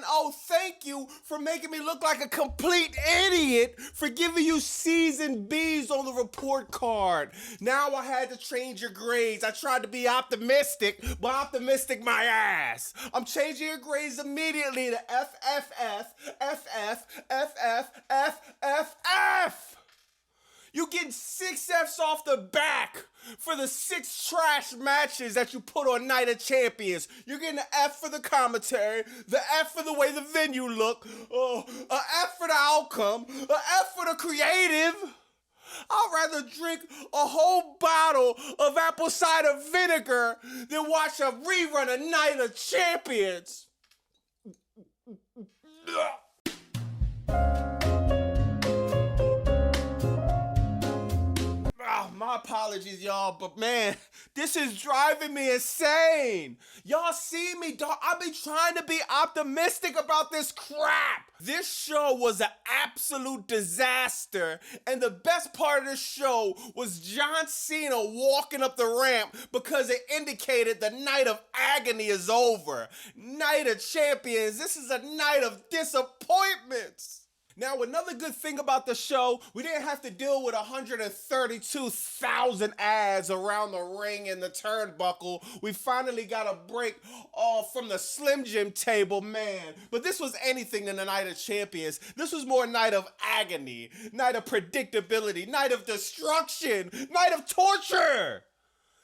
man. Oh, thank you for making me look like a complete idiot for giving you C's and B's on the report card. Now I had to change your grades. I tried to be optimistic, but optimistic my ass. I'm changing your grades immediately to F, F, F, F, F, F, F, F, F, F. You getting 6 F's off the back for the 6 trash matches that you put on Night of Champions. You're getting an F for the commentary, the F for the way the venue look, an F for the outcome, an F for the creative. I'd rather drink a whole bottle of apple cider vinegar than watch a rerun of Night of Champions. My apologies, y'all, but man, this is driving me insane. Y'all see me, dog? I be trying to be optimistic about this crap. This show was an absolute disaster, and the best part of the show was John Cena walking up the ramp because it indicated the night of agony is over. Night of Champions, this is a night of disappointments. Now, another good thing about the show, we didn't have to deal with 132,000 ads around the ring and the turnbuckle. We finally got a break from the Slim Jim table, man. But this was anything than the Night of Champions. This was more night of agony, night of predictability, night of destruction, night of torture.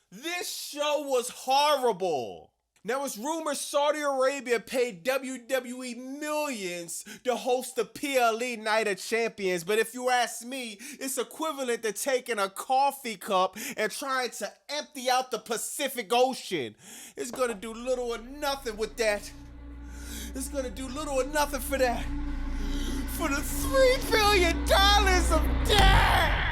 This show was horrible. Now, it's rumored Saudi Arabia paid WWE millions to host the PLE Night of Champions, but if you ask me, it's equivalent to taking a coffee cup and trying to empty out the Pacific Ocean. It's gonna do little or nothing with that. It's gonna do little or nothing for that. For the $3 billion of debt!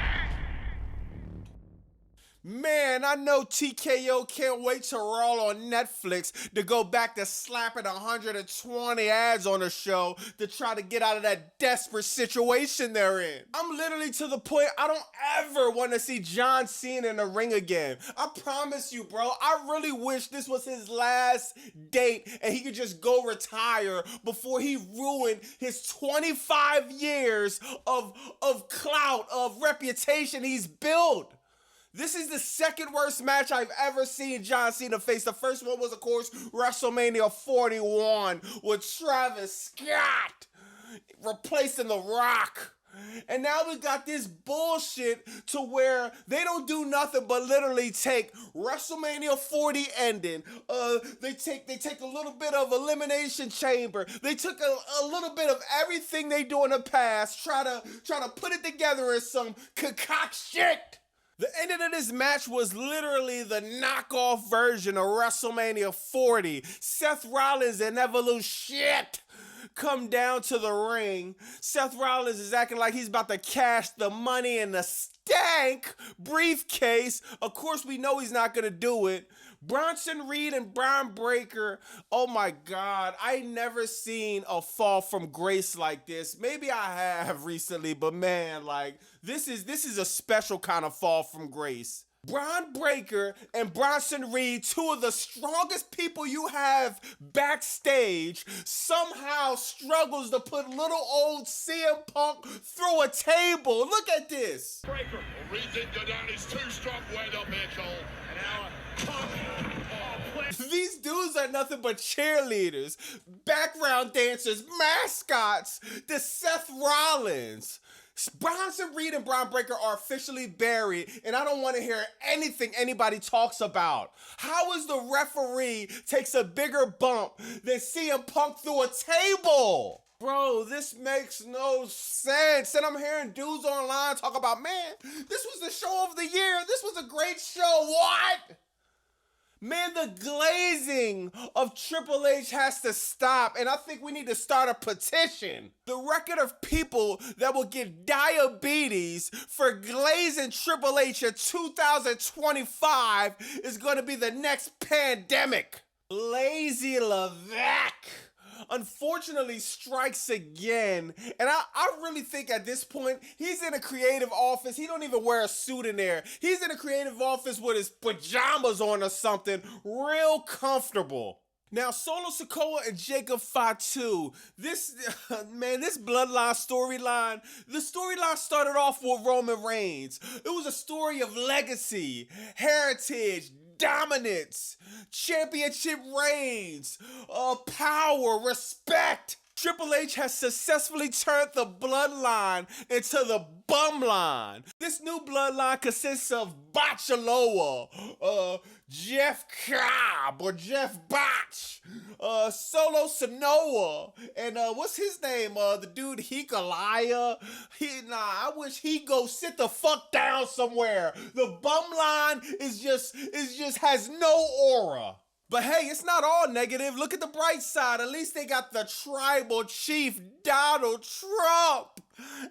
Man, I know TKO can't wait to roll on Netflix to go back to slapping 120 ads on the show to try to get out of that desperate situation they're in. I'm literally to the point I don't ever want to see John Cena in the ring again. I promise you, bro, I really wish this was his last date and he could just go retire before he ruined his 25 years of clout, of reputation he's built. This is the second worst match I've ever seen John Cena face. The first one was, of course, WrestleMania 41 with Travis Scott replacing The Rock. And now we got this bullshit to where they don't do nothing but literally take WrestleMania 40 ending. They take a little bit of Elimination Chamber. They took a little bit of everything they do in the past, try to put it together in some concoction. The ending of this match was literally the knockoff version of WrestleMania 40. Seth Rollins and Evolution come down to the ring. Seth Rollins is acting like he's about to cash the money in the stank briefcase. Of course, we know he's not going to do it. Bronson Reed and Braun Breaker, oh my God, I never seen a fall from grace like this. Maybe I have recently, but man, like, this is a special kind of fall from grace. Braun Breaker and Bronson Reed, two of the strongest people you have backstage, somehow struggles to put little old CM Punk through a table. Look at this. Breaker. Reed didn't go down. He's too strong. Way up here, Cole. And now these dudes are nothing but cheerleaders, background dancers, mascots to Seth Rollins. Bronson Reed and Braun Breaker are officially buried, and I don't want to hear anything anybody talks about. How is the referee takes a bigger bump than CM Punk through a table? Bro, this makes no sense. And I'm hearing dudes online talk about, man, this was the show of the year. This was a great show. What? Man, the glazing of Triple H has to stop, and I think we need to start a petition. The record of people that will get diabetes for glazing Triple H in 2025 is going to be the next pandemic. Lazy Levac unfortunately strikes again, and I really think at this point he's in a creative office. He don't even wear a suit in there. He's in a creative office with his pajamas on or something, real comfortable. Now, Solo Sikoa and Jacob Fatu, this Bloodline storyline, the storyline started off with Roman Reigns. It was a story of legacy, heritage, dominance, championship reigns, power, respect. Triple H has successfully turned the bloodline into the bum line. This new bloodline consists of Botchaloa, Jeff Cobb or Jeff Botch, Solo Sonoa, and what's his name? The dude Hikalaya. I wish he'd go sit the fuck down somewhere. The bum line is just has no aura. But hey, it's not all negative. Look at the bright side. At least they got the tribal chief Donald Trump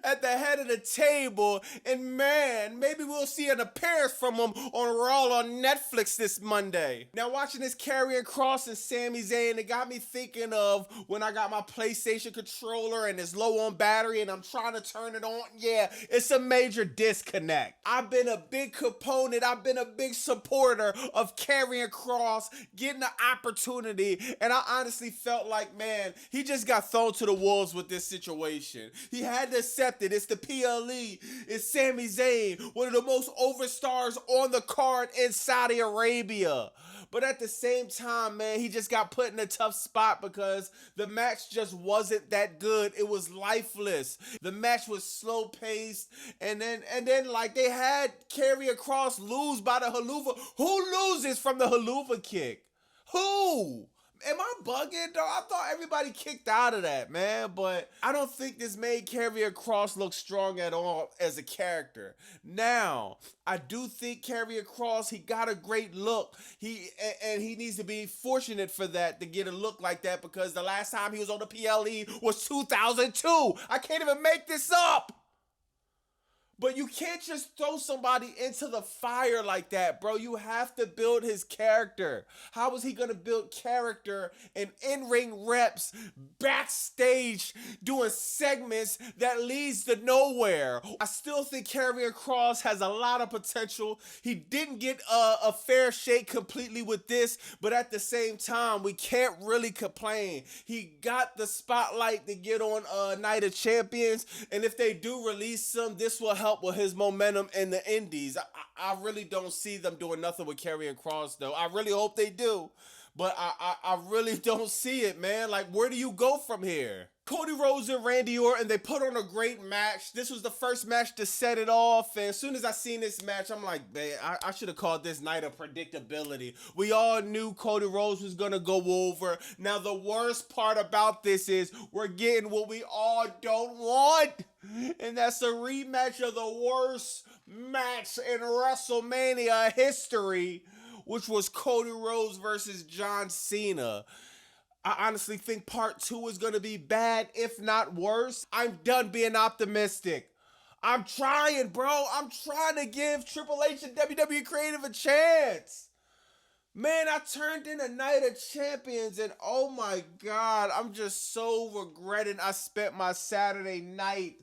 at the head of the table. And man, maybe we'll see an appearance from him on Raw on Netflix this Monday. Now watching this Carrie Cross and Sami Zayn, it got me thinking of when I got my PlayStation controller and it's low on battery and I'm trying to turn it on. Yeah, it's a major disconnect. I've been a big component, I've been a big supporter of Carrie Cross getting the opportunity, and I honestly felt like, man, he just got thrown to the wolves with this situation. He had to accept it. It's the PLE. It's Sami Zayn, one of the most over stars on the card in Saudi Arabia. But at the same time, man, he just got put in a tough spot because the match just wasn't that good. It was lifeless. The match was slow paced, and then like they had Carrie Cross lose by the haluva. Who loses from the haluva kick? Who? Am I bugging, though? I thought everybody kicked out of that, man. But I don't think this made Carrie Cross look strong at all as a character. Now, I do think Carrie Cross, he got a great look. He needs to be fortunate for that, to get a look like that, because the last time he was on the PLE was 2002. I can't even make this up. But you can't just throw somebody into the fire like that, bro. You have to build his character. How is he going to build character and in-ring reps backstage doing segments that leads to nowhere? I still think Carrie Cross has a lot of potential. He didn't get a fair shake completely with this, but at the same time, we can't really complain. He got the spotlight to get on Night of Champions, and if they do release him, this will help with his momentum in the indies. I really don't see them doing nothing with Carrie Cross, though. I really hope they do, but I really don't see it, man. Like, where do you go from here? Cody Rhodes and Randy Orton, they put on a great match. This was the first match to set it off, and as soon as I seen this match, I'm like, man, I should have called this night of predictability. We all knew Cody Rhodes was gonna go over. Now, the worst part about this is we're getting what we all don't want, and that's a rematch of the worst match in WrestleMania history, which was Cody Rhodes versus John Cena. I honestly think part 2 is going to be bad, if not worse. I'm done being optimistic. I'm trying, bro. I'm trying to give Triple H and WWE Creative a chance. Man, I turned in a Night of Champions, and oh my God, I'm just so regretting I spent my Saturday night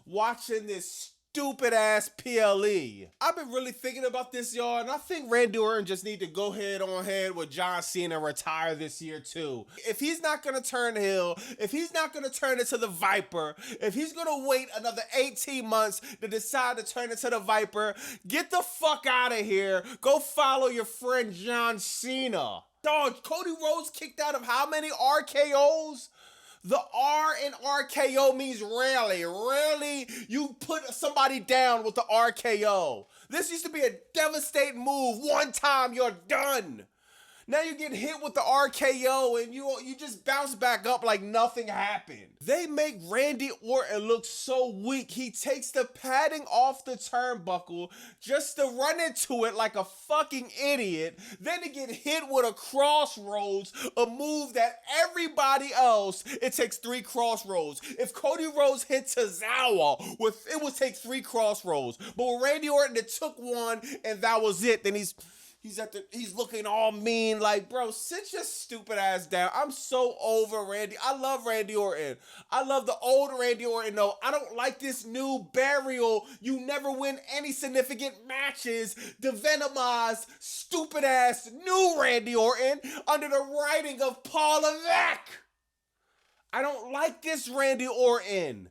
watching this stupid ass PLE. I've been really thinking about this, y'all, and I think Randy Orton just need to go head on head with John Cena and retire this year too. If he's not gonna turn heel, if he's not gonna turn into the Viper, if he's gonna wait another 18 months to decide to turn into the Viper, get the fuck out of here. Go follow your friend John Cena. Dog, Cody Rhodes kicked out of how many RKOs? The R in RKO means rarely. Rarely you put somebody down with the RKO. This used to be a devastating move. One time, you're done. Now you get hit with the RKO and you just bounce back up like nothing happened. They make Randy Orton look so weak. He takes the padding off the turnbuckle just to run into it like a fucking idiot. Then to get hit with a crossroads, a move that everybody else, it takes 3 crossroads. If Cody Rhodes hit Tozawa, it would take 3 crossroads. But with Randy Orton, it took 1 and that was it. Then he's He's looking all mean, like, bro, sit your stupid ass down. I'm so over Randy. I love Randy Orton. I love the old Randy Orton, though. I don't like this new burial. You never win any significant matches. The venomized, stupid ass new Randy Orton under the writing of Paul Levesque. I don't like this Randy Orton.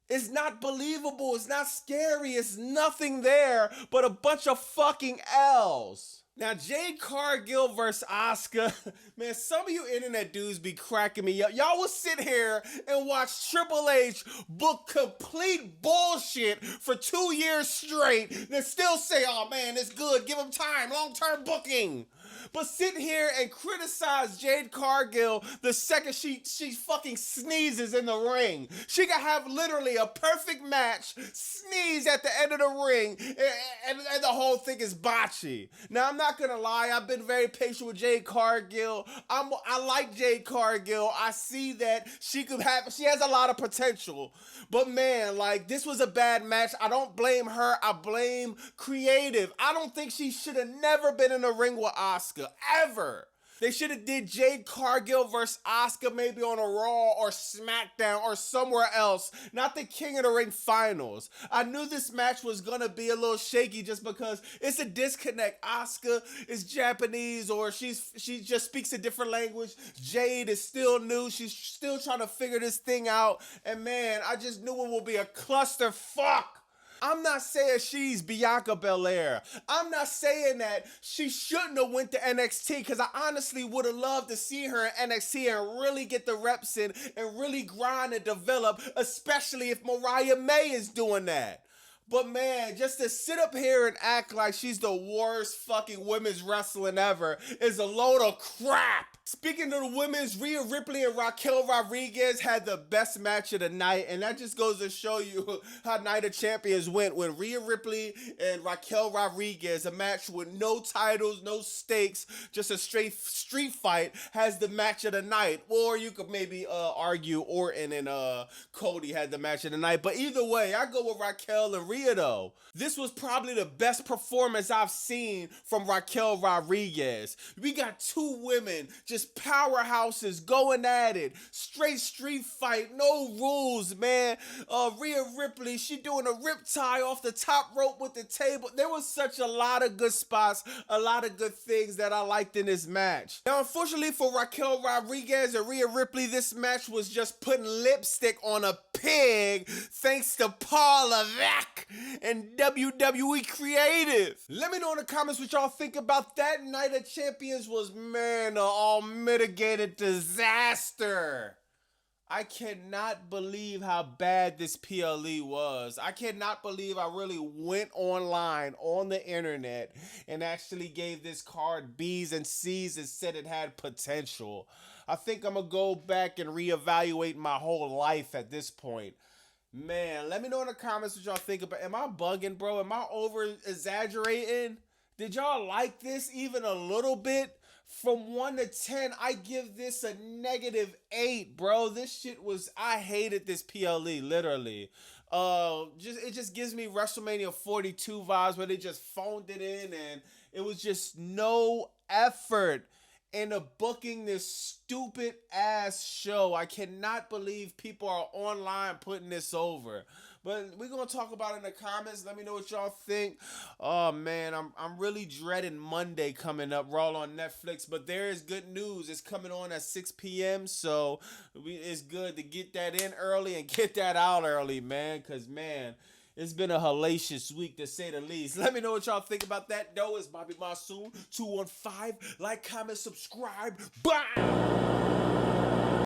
It's not believable. It's not scary. It's nothing there but a bunch of fucking L's. Now, Jade Cargill versus Asuka. Man, some of you internet dudes be cracking me up. Y'all will sit here and watch Triple H book complete bullshit for 2 years straight, then still say, oh man, it's good. Give him time. Long-term booking. But sit here and criticize Jade Cargill the second she fucking sneezes in the ring. She could have literally a perfect match, sneeze at the end of the ring, and the whole thing is botchy. Now, I'm not gonna lie, I've been very patient with Jade Cargill. I like Jade Cargill. I see that she has a lot of potential. But man, like, this was a bad match. I don't blame her. I blame creative. I don't think she should have never been in a ring with Asuka, ever. They should have did Jade Cargill versus Asuka maybe on a Raw or SmackDown or somewhere else, not the King of the Ring finals. I knew this match was gonna be a little shaky just because it's a disconnect. Asuka is Japanese, or she just speaks a different language. Jade is still new. She's still trying to figure this thing out. And man, I just knew it will be a clusterfuck. I'm not saying she's Bianca Belair. I'm not saying that she shouldn't have went to NXT, because I honestly would have loved to see her in NXT and really get the reps in and really grind and develop, especially if Mariah May is doing that. But man, just to sit up here and act like she's the worst fucking women's wrestling ever is a load of crap. Speaking of the women's, Rhea Ripley and Raquel Rodriguez had the best match of the night, and that just goes to show you how Night of Champions went when Rhea Ripley and Raquel Rodriguez, a match with no titles, no stakes, just a straight street fight, has the match of the night. Or you could maybe argue Orton and Cody had the match of the night, but either way, I go with Raquel and Rhea though. This was probably the best performance I've seen from Raquel Rodriguez. We got two women, just powerhouses going at it. Straight street fight, no rules, man. Rhea Ripley, she doing a riptide off the top rope with the table. There was such a lot of good spots, a lot of good things that I liked in this match. Now, unfortunately for Raquel Rodriguez and Rhea Ripley, this match was just putting lipstick on a pig thanks to Paul Levesque and WWE Creative. Let me know in the comments what y'all think about that. Night of Champions was, man, all mitigated disaster. I cannot believe how bad this PLE was. I cannot believe I really went online on the internet and actually gave this card B's and C's and said it had potential. I think I'm gonna go back and reevaluate my whole life at this point. Man, let me know in the comments what y'all think about. Am I bugging, bro? Am I over exaggerating? Did y'all like this even a little bit? From 1 to 10, I give this a -8, bro. This shit was, I hated this PLE, literally. It just gives me WrestleMania 42 vibes where they just phoned it in and it was just no effort into booking this stupid ass show. I cannot believe people are online putting this over. But we're going to talk about it in the comments. Let me know what y'all think. Oh, man, I'm really dreading Monday coming up, Raw on Netflix. But there is good news. It's coming on at 6 p.m. So it's good to get that in early and get that out early, man. Because, man, it's been a hellacious week, to say the least. Let me know what y'all think about that, though. It's Bobby Monsoon, 215. Like, comment, subscribe. Bye!